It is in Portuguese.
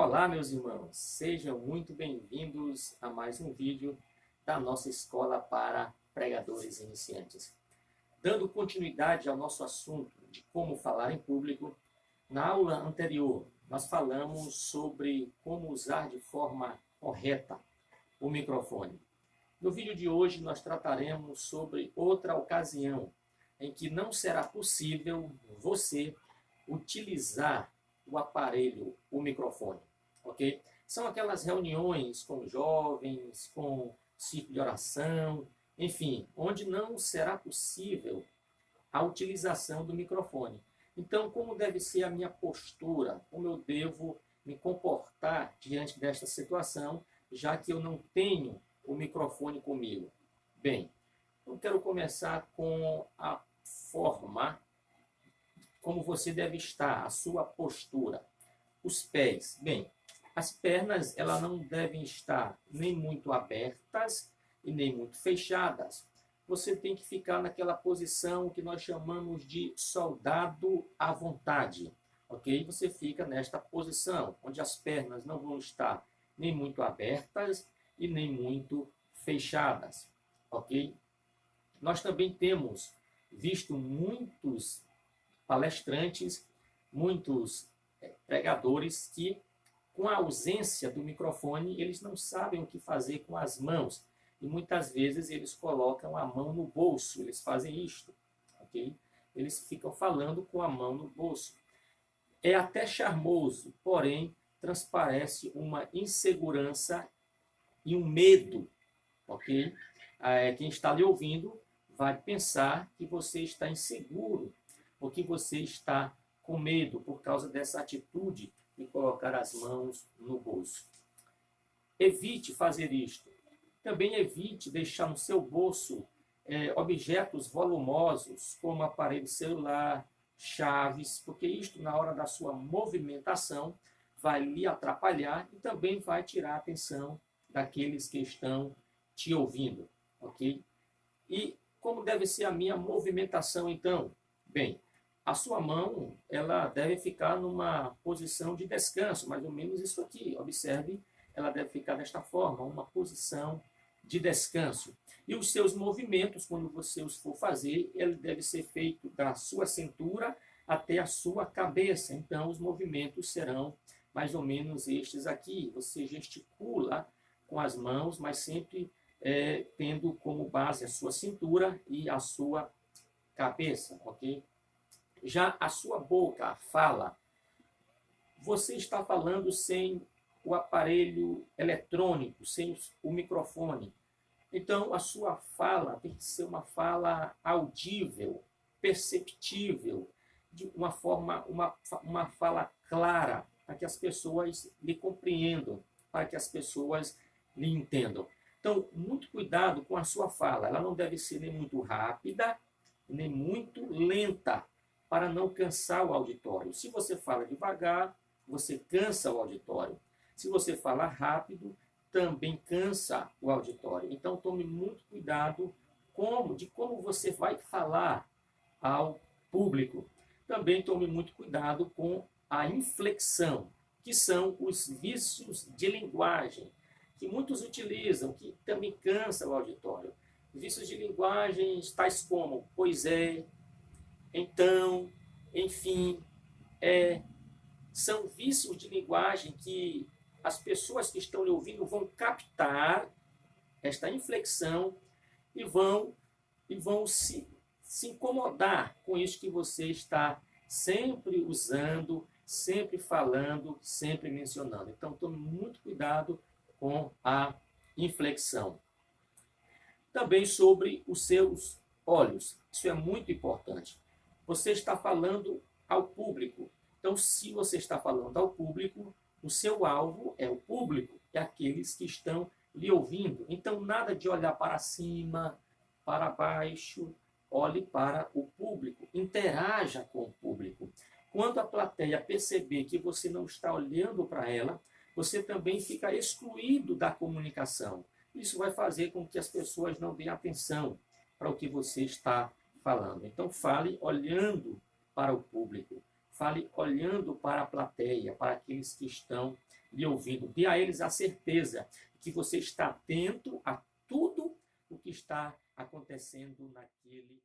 Olá, meus irmãos, sejam muito bem-vindos a mais um vídeo da nossa escola para pregadores iniciantes. Dando continuidade ao nosso assunto de como falar em público, na aula anterior nós falamos sobre como usar de forma correta o microfone. No vídeo de hoje nós trataremos sobre outra ocasião em que não será possível você utilizar o aparelho, o microfone, ok? São aquelas reuniões com jovens, com círculo de oração, enfim, onde não será possível a utilização do microfone. Então, como deve ser a minha postura? Como eu devo me comportar diante desta situação, já que eu não tenho o microfone comigo? Bem, eu quero começar com a forma como você deve estar, a sua postura. Os pés, bem, as pernas elas não devem estar nem muito abertas e nem muito fechadas. Você tem que ficar naquela posição que nós chamamos de soldado à vontade, ok? Você fica nesta posição, onde as pernas não vão estar nem muito abertas e nem muito fechadas, ok? Nós também temos visto muitos palestrantes, muitos pregadores que, com a ausência do microfone, eles não sabem o que fazer com as mãos. E muitas vezes eles colocam a mão no bolso, eles fazem isto, ok? Eles ficam falando com a mão no bolso. É até charmoso, porém transparece uma insegurança e um medo, ok? Quem está lhe ouvindo vai pensar que você está inseguro, ou que você está com medo por causa dessa atitude de colocar as mãos no bolso. Evite fazer isto. Também evite deixar no seu bolso objetos volumosos, como aparelho celular, chaves, porque isto, na hora da sua movimentação, vai lhe atrapalhar e também vai tirar a atenção daqueles que estão te ouvindo, ok? E como deve ser a minha movimentação, então? Bem, a sua mão ela deve ficar numa posição de descanso, mais ou menos isso aqui. Observe, ela deve ficar desta forma, uma posição de descanso. E os seus movimentos, quando você os for fazer, ele deve ser feito da sua cintura até a sua cabeça. Então, os movimentos serão mais ou menos estes aqui. Você gesticula com as mãos, mas sempre tendo como base a sua cintura e a sua cabeça, ok? Já a sua boca, a fala, você está falando sem o aparelho eletrônico, sem o microfone. Então, a sua fala tem que ser uma fala audível, perceptível, de uma forma, uma fala clara, para que as pessoas lhe compreendam, para que as pessoas lhe entendam. Então, muito cuidado com a sua fala. Ela não deve ser nem muito rápida, nem muito lenta, para não cansar o auditório. Se você fala devagar, você cansa o auditório. Se você fala rápido, também cansa o auditório. Então, tome muito cuidado de como você vai falar ao público. Também tome muito cuidado com a inflexão, que são os vícios de linguagem, que muitos utilizam, que também cansa o auditório. Vícios de linguagem tais como pois é, então, enfim, são vícios de linguagem que as pessoas que estão lhe ouvindo vão captar esta inflexão e vão se incomodar com isso que você está sempre usando, sempre falando, sempre mencionando. Então, tome muito cuidado com a inflexão. Também sobre os seus olhos. Isso é muito importante. Você está falando ao público. Então, se você está falando ao público, o seu alvo é o público, é aqueles que estão lhe ouvindo. Então, nada de olhar para cima, para baixo, olhe para o público, interaja com o público. Quando a plateia perceber que você não está olhando para ela, você também fica excluído da comunicação. Isso vai fazer com que as pessoas não deem atenção para o que você está falando. Então, fale olhando para o público. Fale olhando para a plateia, para aqueles que estão lhe ouvindo. Dê a eles a certeza que você está atento a tudo o que está acontecendo naquele